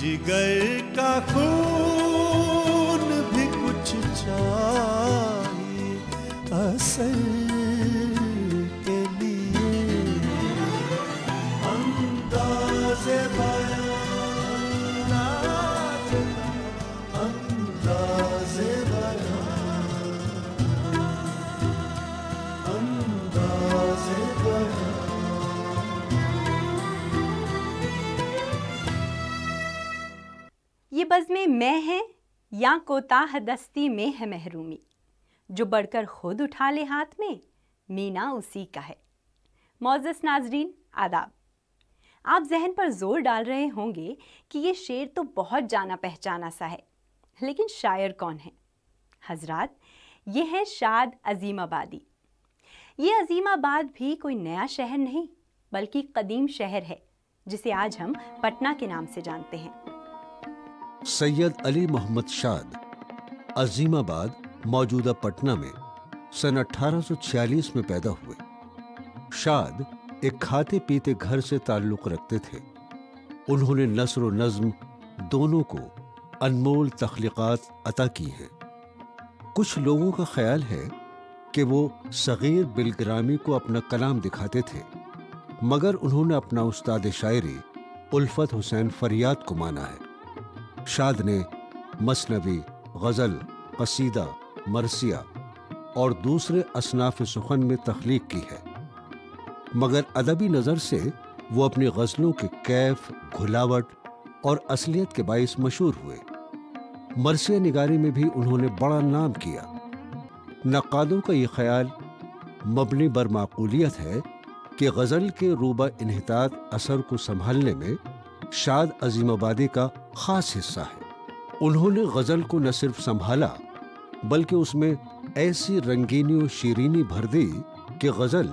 जिगर का खून भी कुछ चाहिए असल के लिए। अंदाज़े बयां नाज़िला, अंदाज़े बयां, अंदाज़े बयां। ये बज़्में मैं है या कोताह दस्ती में है महरूमी, जो बढ़कर खुद उठा ले हाथ में मीना उसी का है। मौजूद नाजरीन आदाब। आप जहन पर जोर डाल रहे होंगे कि ये शेर तो बहुत जाना पहचाना सा है, लेकिन शायर कौन है? हजरात, ये है शाद अजीमाबादी। ये अजीमाबाद भी कोई नया शहर नहीं, बल्कि कदीम शहर है, जिसे आज हम पटना के नाम से जानते हैं। सैयद अली मोहम्मद शाद अजीमाबाद मौजूदा पटना में सन 1846 में पैदा हुए। शाद एक खाते पीते घर से ताल्लुक रखते थे। उन्होंने नस्र और नज्म दोनों को अनमोल तख्लीकात अता की हैं। कुछ लोगों का ख्याल है कि वो सगीर बिलग्रामी को अपना कलाम दिखाते थे, मगर उन्होंने अपना उस्ताद शायरी उल्फत हुसैन फरियाद को माना है। शाद ने मसनवी, गज़ल, कसीदा, मरसिया और दूसरे असनाफ सुखन में तख्लीक की है, मगर अदबी नज़र से वो अपनी गज़लों के कैफ, घुलावट और असलियत के बाइस मशहूर हुए। मरसिया निगारी में भी उन्होंने बड़ा नाम किया। नक्कादों का ये ख्याल मबनी बर माकूलियत है कि गज़ल के रूबा इन्हितात असर को संभालने में शाद अजीमाबादी का खास हिस्सा है। उन्होंने गज़ल को न सिर्फ संभाला, बल्कि उसमें ऐसी रंगीनी और शीरीनी भर दी कि गज़ल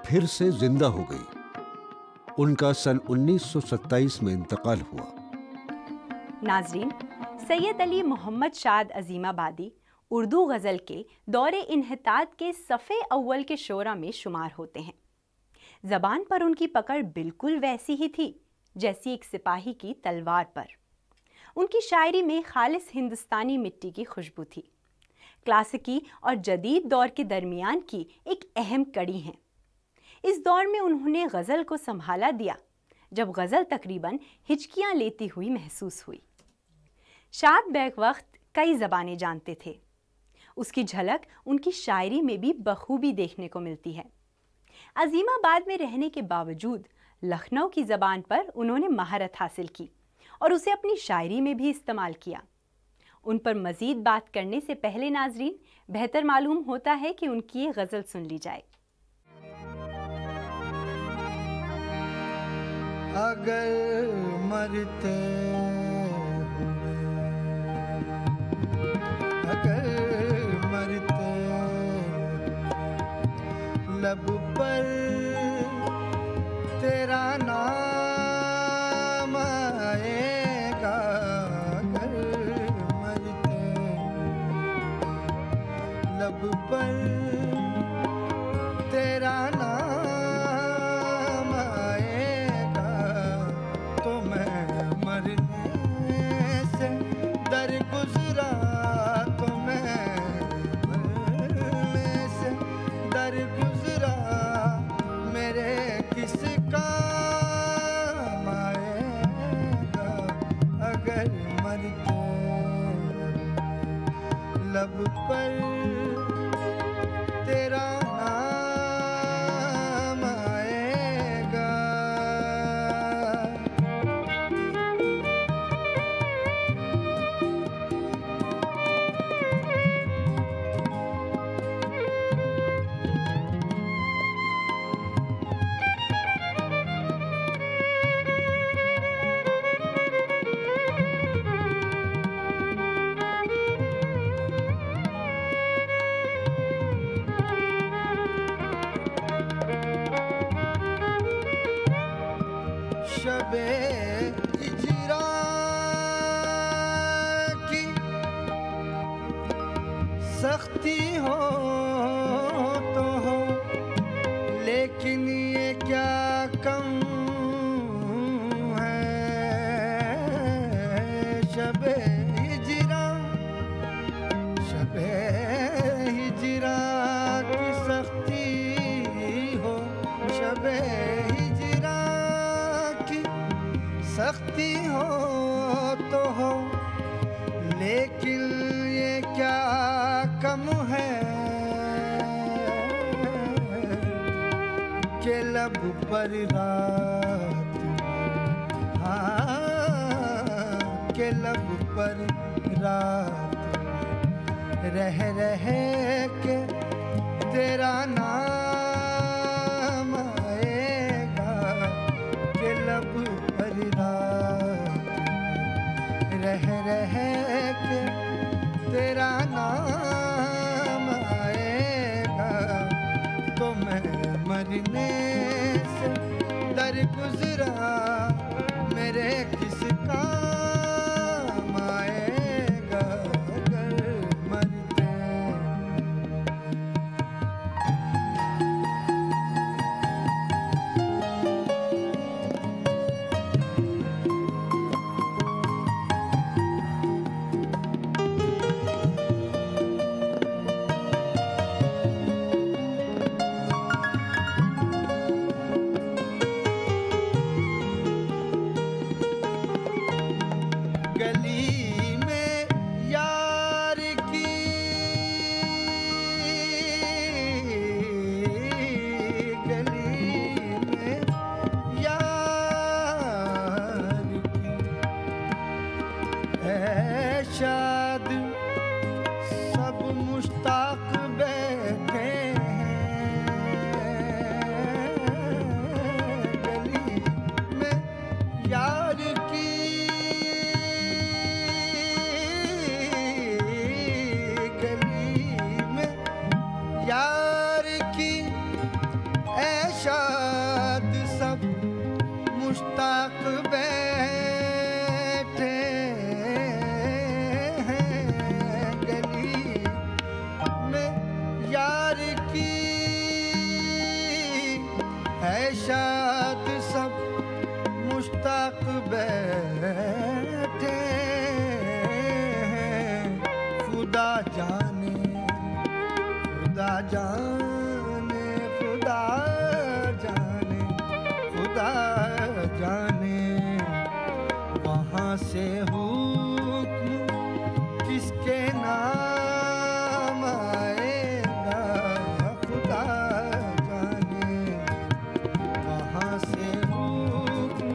फिर से जिंदा हो गई। उनका सन 1927 में इंतकाल हुआ। नाजरीन, सैयद अली मोहम्मद शाद अजीमाबादी उर्दू गज़ल के दौरे इन्हितात के सफ़े अव्वल के शोरा में शुमार होते हैं। ज़बान पर उनकी पकड़ बिल्कुल वैसी ही थी जैसी एक सिपाही की तलवार पर। उनकी शायरी में खालिस हिंदुस्तानी मिट्टी की खुशबू थी। क्लासिकी और जदीद दौर के दरमियान की एक अहम कड़ी हैं। इस दौर में उन्होंने गज़ल को संभाला दिया, जब गज़ल तकरीबन हिचकियाँ लेती हुई महसूस हुई। शाद बैक वक्त कई ज़बानें जानते थे। उसकी झलक उनकी शायरी में भी बखूबी देखने को मिलती है। अजीमाबाद में रहने के बावजूद लखनऊ की ज़बान पर उन्होंने महारत हासिल की और उसे अपनी शायरी में भी इस्तेमाल किया। उन पर मज़ीद बात करने से पहले नाजरीन, बेहतर मालूम होता है कि उनकी ये गज़ल सुन ली जाए। अगर मरते लब पर तेरा नाम आएगा, अगर मरते लब पर तेरा नाम आएगा, तो मैं मरने से दर गुजरा, तो मैं मरने से दर गुजरा, मेरे किस काम आएगा, अगर मरते लब पर तेरा नाम आएगा। शबे हिजरा की सख्ती हो तो हो, लेकिन ये क्या कम है, शबे हिजरा, शबे हिजरा की सख्ती हो, शबे हिजरा की सख्ती हो तो हो, लेकिन ये क्या कम है के लब पर रात, हाँ के लब पर रात रह रह के तेरा नाम आएगा, के लब पर रात रह रह के तेरा नाम आएगा, तो मैं मरने से दर गुजरा मेरे किस काम आएगा अगर मरते। शाद सब मुश्ताक बैठे हैं गली में यार की, गली में यार की ऐ शाद सब मुश्ताक बैठे यार की है शाद सब मुश्ताक बैठे हैं, खुदा जाने, खुदा जाने, खुदा जाने, खुदा जाने वहाँ से हुक्म किसके नाम आएगा, खुदा जाने वहाँ से हुक्म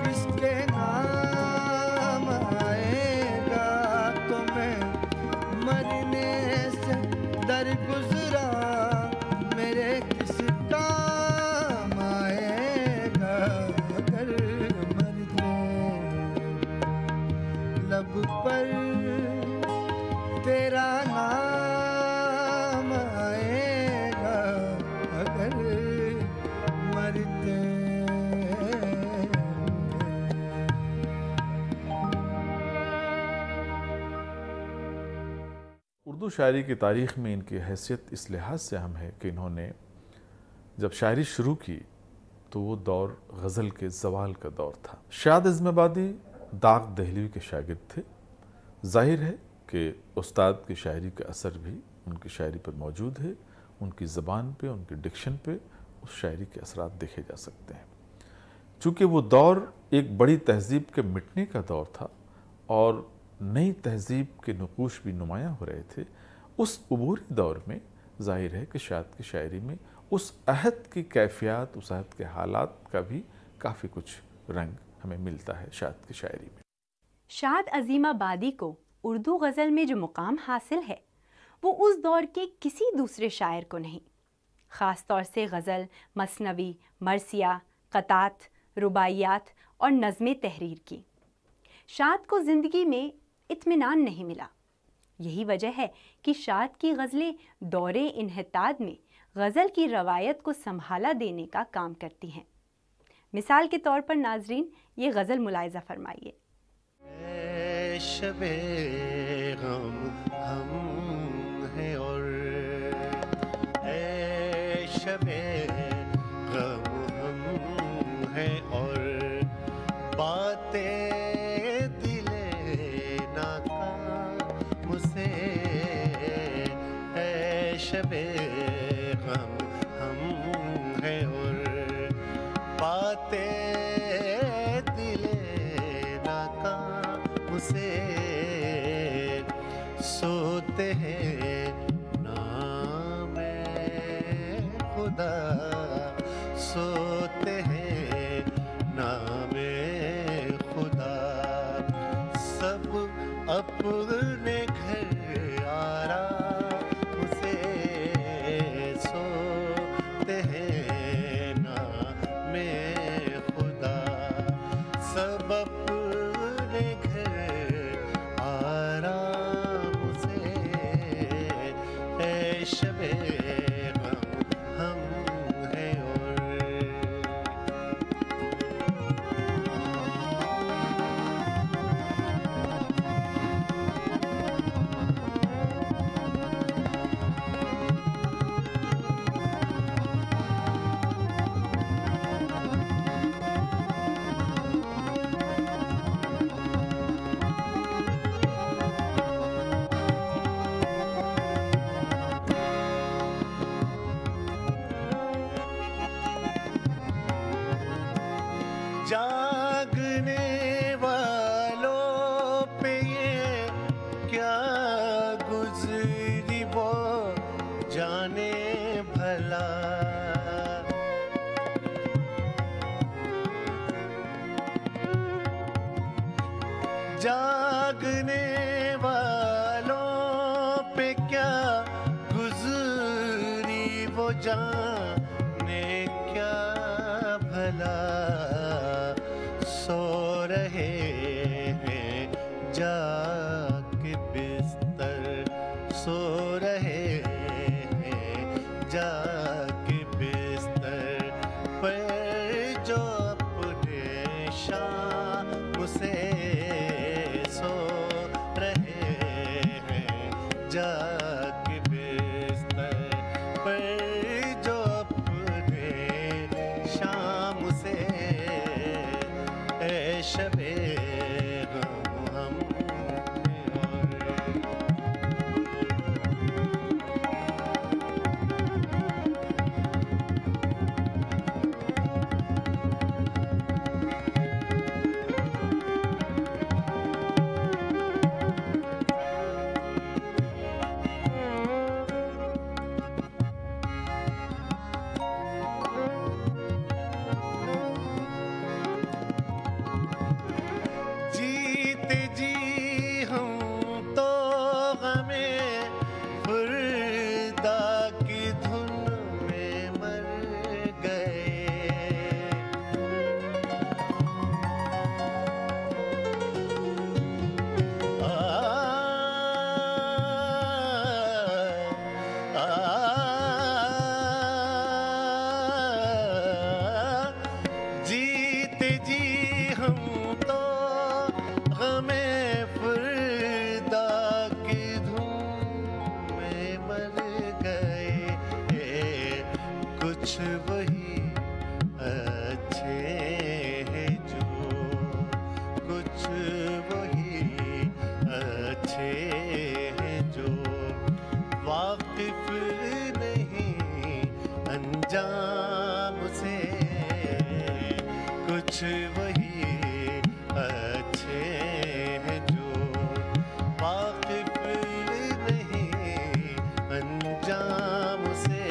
किसके नाम आएगा, तो मैं मरने से दर गुजरा मेरे किस काम आएगा अगर मरते। लब पर तेरा नाम आएगा अगर मरते। उर्दू शायरी की तारीख़ में इनकी हैसियत इस लिहाज से अहम है कि इन्होंने जब शायरी शुरू की तो वो दौर गज़ल के ज़वाल का दौर था। शाद अज़ीमाबादी दाग दहलवी के शागिर्द थे। जाहिर है कि उस्ताद की शायरी का असर भी उनकी शायरी पर मौजूद है, उनकी ज़बान पे, उनके डिक्शन पे उस शायरी के असरात देखे जा सकते हैं। चूँकि वो दौर एक बड़ी तहज़ीब के मिटने का दौर था और नई तहज़ीब के नक़ूश भी नुमायाँ हो रहे थे, उस अबूरी दौर में जाहिर है कि शाद की शायरी में उस अहद की कैफियत, उस अहद के हालात का भी काफ़ी कुछ रंग हमें मिलता है शाद की शायरी में। शाद अज़ीमाबादी को उर्दू गज़ल में जो मुकाम हासिल है वो उस दौर के किसी दूसरे शायर को नहीं। ख़ास तौर से गज़ल, मसनवी, मरसिया, क़तात, रुबाइयात और नज़्में तहरीर की। शाद को ज़िंदगी में इत्मीनान नहीं मिला। यही वजह है कि शाद की गज़लें दौरे इन्हिताद में गज़ल की रवायत को संभाला देने का काम करती हैं। मिसाल के तौर पर नाजरीन ये गज़ल मुलाहिज़ा फरमाइए। शबे गम हम हैं और शबे गम हम हैं और बातें दिले शबे गम हम हैं और बातें दिले नाकाम से सोते हैं नामे खुदा सोते हैं नामे खुदा सब अपने घर आराम से सोते हैं नामे खुदा सब अपने घर आराम से ऐ शबे गम हम हैं और जागने वालों पे ये क्या गुजरी वो जाने भला जागने वालों पे क्या गुजरी वो जाने क्या भला सो रहे हैं जाके बिस्तर सो रहे हैं जाके बिस्तर पर जो अपने शाम से सो रहे हैं जाके बिस्तर पर जो अपने शाम से ऐ शबे गम हम हैं और जीते जी हम तो हमें खुर्दा की धुन में मर गए जीते जी हम तो हमें फुर्दा की धूम में मर गए कुछ वही अच्छे हैं जो कुछ वही अच्छे हैं जो वाकिफ नहीं अंजाम से कुछ वही अच्छे हैं जो वाकिफ नहीं अंजाम से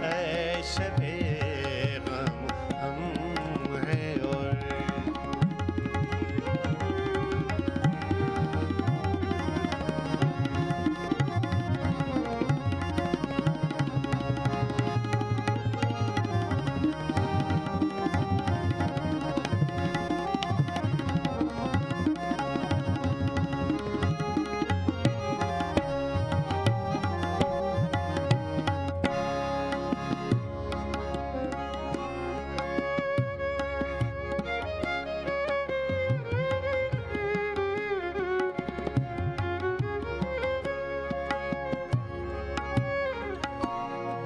ऐ शबे गम हम हैं और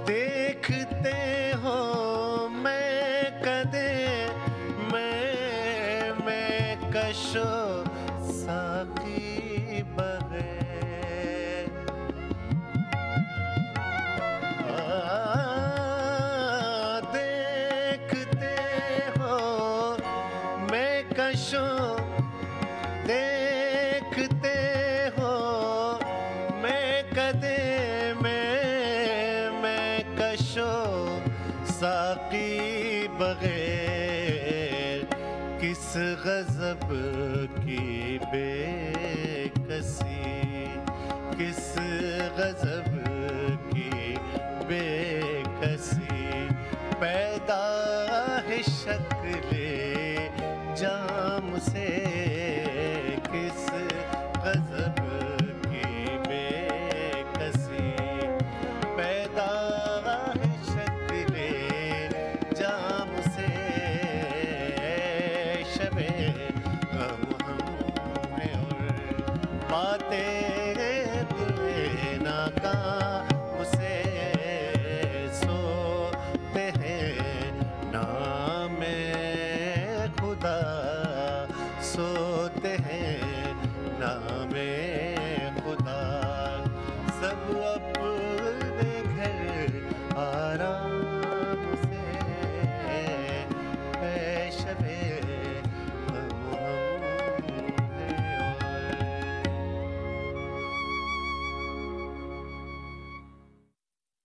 देखते हो मैं कदे मैं कशो साकी बगैर कशों देखते हो मैं कदे मैं कशों साकी बगैर किस गजब की बेकसी किस गजब की बेकसी पैदा है शक्ले जाम से किस गजब की बेकसी पैदा है शक्ले जाम से शबे गम हमने और बातें दिल नाकाम से सोते हैं नामे खुदा सोते हैं नामे खुदा सब अपने घर आराम से शबे गम हमने और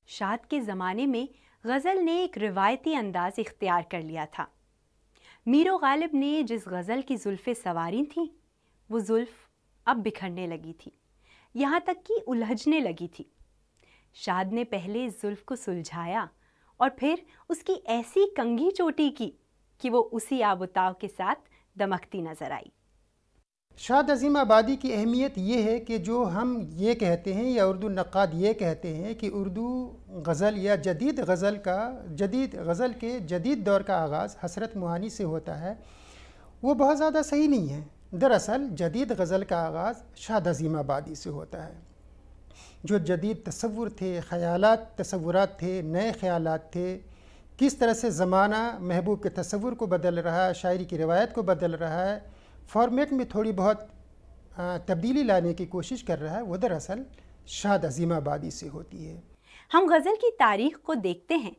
शाद के ज़माने में गज़ल ने एक रिवायती अंदाज़ इख्तियार कर लिया था। मीरो गालिब ने जिस गज़ल की ज़ुल्फ़ें सवारी थीं वो ज़ुल्फ़ अब बिखरने लगी थी, यहाँ तक कि उलझने लगी थी। शाद ने पहले इस ज़ुल्फ़ को सुलझाया और फिर उसकी ऐसी कंघी चोटी की कि वो उसी आबुताव के साथ दमकती नज़र आई। शाद अज़ीम आबादी की अहमियत ये है कि जो हम ये कहते हैं या उर्दू नक़ाद ये कहते हैं कि उर्दू गज़ल या जदीद गज़ल के जदीद दौर का आगाज़ हसरत मुहानी से होता है, वो बहुत ज़्यादा सही नहीं है। दरअसल जदीद गज़ल का आगाज़ शाद अज़ीम आबादी से होता है। जो जदीद तसव्वुर थे, ख़यालात तसव्वुरात थे, नए ख़यालात थे, किस तरह से ज़माना महबूब के तसव्वुर को बदल रहा है, शायरी की रिवायत को बदल रहा है, फॉर्मेट में थोड़ी बहुत तब्दीली लाने की कोशिश कर रहा है, वो दरअसल शाद अज़ीम आबादी से होती है। हम गज़ल की तारीख़ को देखते हैं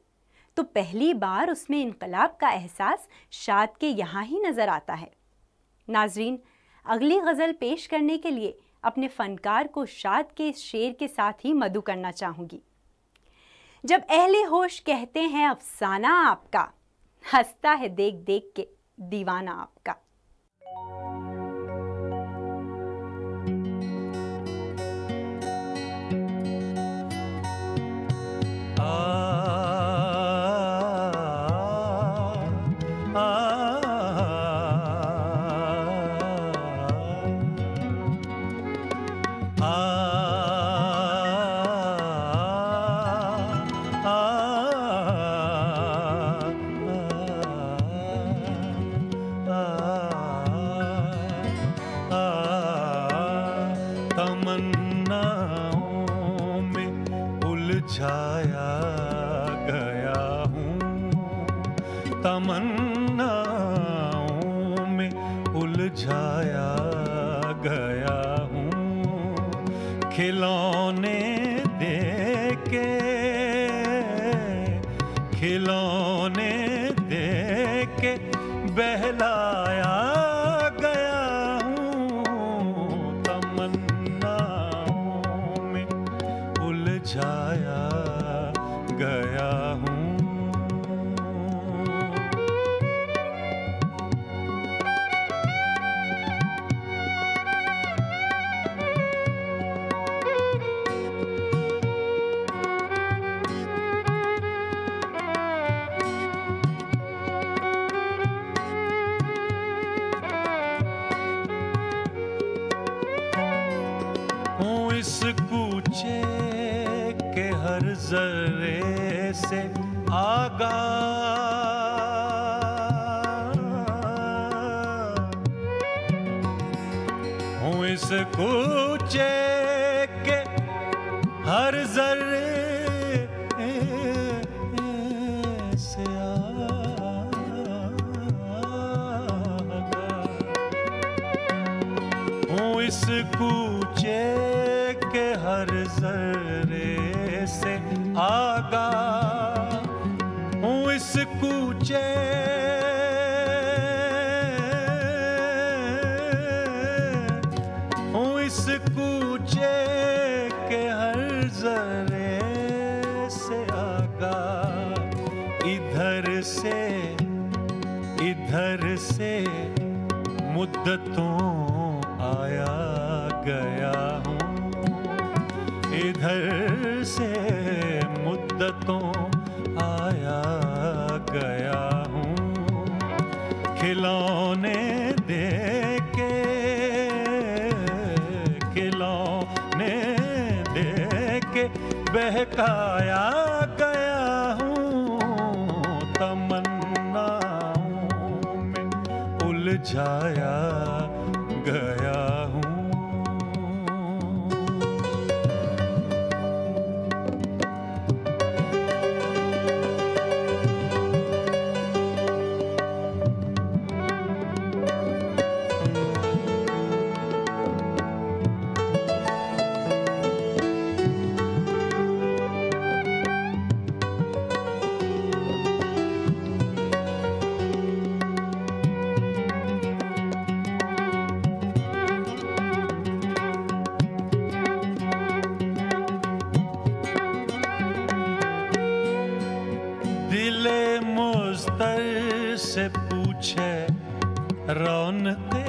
तो पहली बार उसमें इनकलाब का एहसास शाद के यहाँ ही नज़र आता है। नाज़रीन, अगली गज़ल पेश करने के लिए अपने फ़नकार को शाद के इस शेर के साथ ही मदु करना चाहूँगी। जब अहले होश कहते हैं अफसाना आपका, हंसता है देख देख के दीवाना आपका। तमन्नाओं में उलझाया गया हूँ, तमन्नाओं में उलझाया गया हूँ, खिलौने देके खिलौने देके बहलाया गया हूँ, तमन्नाओं में उलझाया गया हूँ। इस कूचे के हर जर्रे से आगा, हूँ इस कूचे के हर जर्रे से आगा, हूँ इस कूचे के हर जर्रे से आगा, हूँ इस कूचे से मुद्दतों आया गया हूँ, इधर से मुद्दतों आया गया हूँ। खिलौने दे के, खिलौने दे के बहकाया गया हूँ, तमन्नाओं में उलझाया गया हूँ। दिले मुस्तर से पूछे रौनते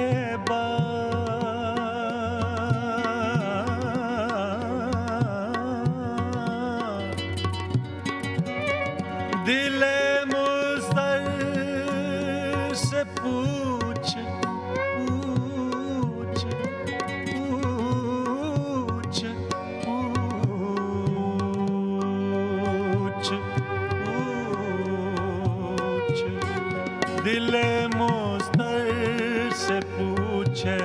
दिले मुस्तर से पूछ पूछ पूछ पूछ पूछ दिले मुस्तर से पूछे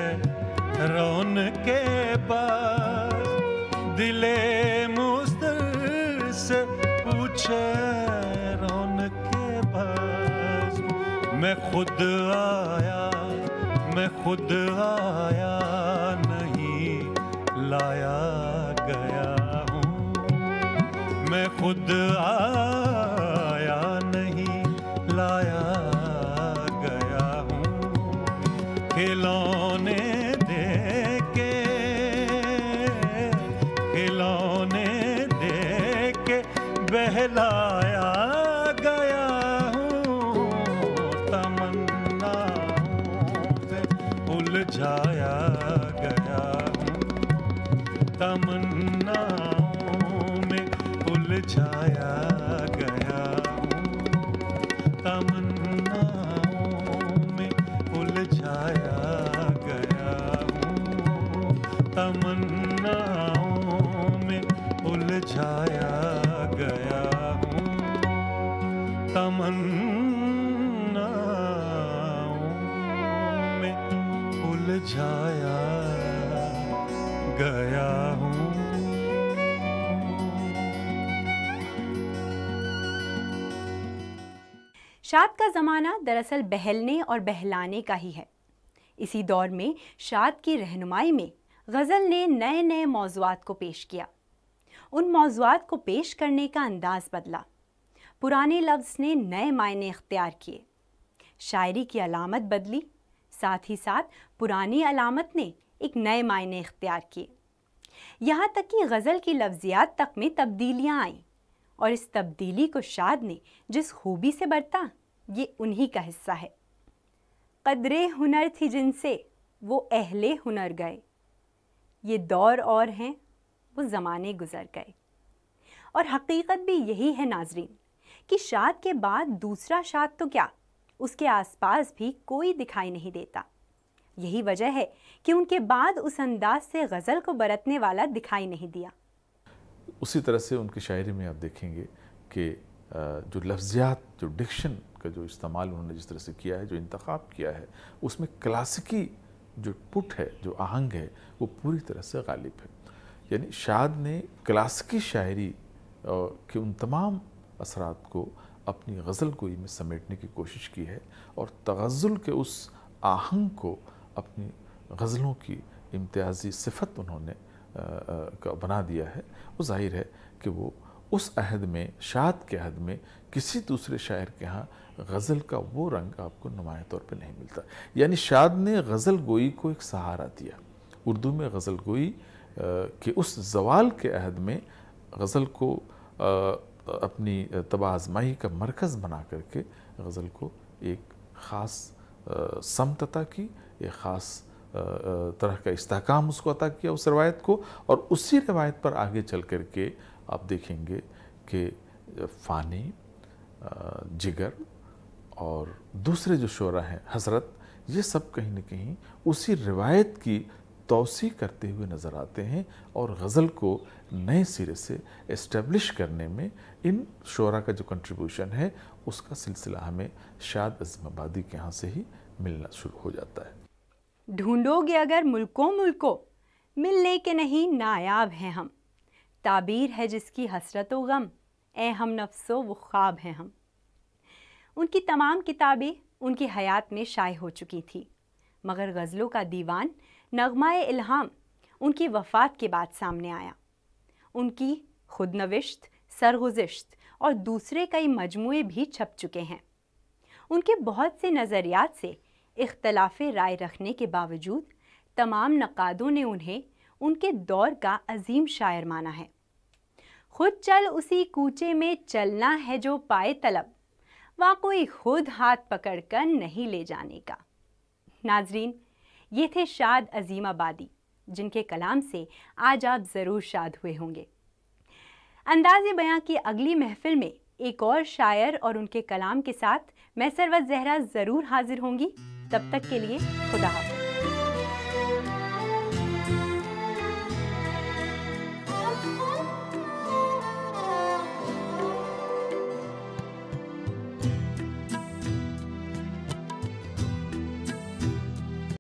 रौन के बाद, दिले मुस्तर से पूछे रौन के बाद, मैं खुद आया, मैं खुद आया नहीं लाया गया हूँ, मैं खुद आया नहीं लाया गया हूँ। खिलौने दे के, खिलौने दे के बहलाया गया हूँ, तमन्नाओं से उलझाया गया हूँ, तमन्नाओं में उलझाया गया हूँ, तमन्नाओं में उलझाया गया हूँ, तमन्नाओं में उलझाया गया हूँ, तमन्नाओं में उलझाया गया हूँ। शाद का ज़माना दरअसल बहलने और बहलाने का ही है। इसी दौर में शाद की रहनुमाई में गज़ल ने नए नए मौज़ूआत को पेश किया। उन मौज़ूआत को पेश करने का अंदाज़ बदला। पुराने लफ्ज़ ने नए मायने इख्तियार किए। शायरी की अलामत बदली, साथ ही साथ पुरानी अलामत ने एक नए मायने इख्तियार किए। यहाँ तक कि गज़ल की लफ्ज़ियात तक में तब्दीलियाँ आईं, और इस तब्दीली को शाद ने जिस खूबी से बरता, ये उन्हीं का हिस्सा है। क़द्रे हुनर थी जिनसे वो अहले हुनर गए, ये दौर और हैं वो ज़माने गुज़र गए। और हकीकत भी यही है नाज़रीन कि शाद के बाद दूसरा शाद तो क्या, उसके आसपास भी कोई दिखाई नहीं देता। यही वजह है कि उनके बाद उस अंदाज से गज़ल को बरतने वाला दिखाई नहीं दिया। उसी तरह से उनकी शायरी में आप देखेंगे कि जो लफ्ज़ियात, जो डिक्शन का जो इस्तेमाल उन्होंने जिस तरह से किया है, जो इंतखाब किया है, उसमें क्लासिकी जो पुट है, जो आहंग है, वो पूरी तरह से गालिब है। यानी शाद ने क्लासिकी शायरी के उन तमाम असरात को अपनी गज़ल गोई में समेटने की कोशिश की है और तग़ज़्ज़ुल के उस आहंग को अपनी गज़लों की इम्तियाज़ी सिफत उन्होंने बना दिया है। वो जाहिर है कि वो उस अहद में, शाद के अहद में किसी दूसरे शायर के यहाँ गज़ल का वो रंग आपको नुमाया तौर पे नहीं मिलता। यानी शाद ने गज़ल गोई को एक सहारा दिया। उर्दू में गज़ल गोई के उस ज़वाल के अहद में गज़ल को अपनी तबाज़माई का मरकज़ बना करके गज़ल को एक ख़ास समतता की, एक ख़ास तरह का इस्तेहकाम उसको अता किया उस रवायत को, और उसी रवायत पर आगे चल कर के आप देखेंगे कि फ़ानी, जिगर और दूसरे जो शोरा हैं, हज़रत, ये सब कहीं न कहीं उसी रिवायत की तौसी करते हुए नज़र आते हैं, और गज़ल को नए सिरे से इस्टेब्लिश करने में इन शोरा का जो कंट्रीब्यूशन है उसका सिलसिला हमें शाद अज़ीमाबादी के यहाँ से ही मिलना शुरू हो जाता है। ढूंढोगे अगर मुल्कों मुल्कों, मिलने के नहीं नायाब हैं हम, ताबीर है जिसकी हसरत व गम, ए हम नफ्सो वो ख्वाब हैं हम। उनकी तमाम किताबें उनकी हयात में शाये हो चुकी थी, मगर गज़लों का दीवान नगमाए इल्हाम उनकी वफ़ात के बाद सामने आया। उनकी खुदनविश्त, सरगुज़िश्त और दूसरे कई मजमूए भी छप चुके हैं। उनके बहुत से नज़रियात से इख्तलाफ राय रखने के बावजूद तमाम नक़ादों ने उन्हें उनके दौर का अजीम शायर माना है। खुद चल उसी कूचे में चलना है जो पाए तलब, वहाँ कोई खुद हाथ पकड़कर नहीं ले जाने का। नाजरीन, ये थे शाद अज़ीमाबादी, जिनके कलाम से आज आप ज़रूर शाद हुए होंगे। अंदाज़े बयां की अगली महफिल में एक और शायर और उनके कलाम के साथ मैं सरवत ज़हरा ज़रूर हाजिर होंगी। तब तक के लिए खुदा हाफ़िज़।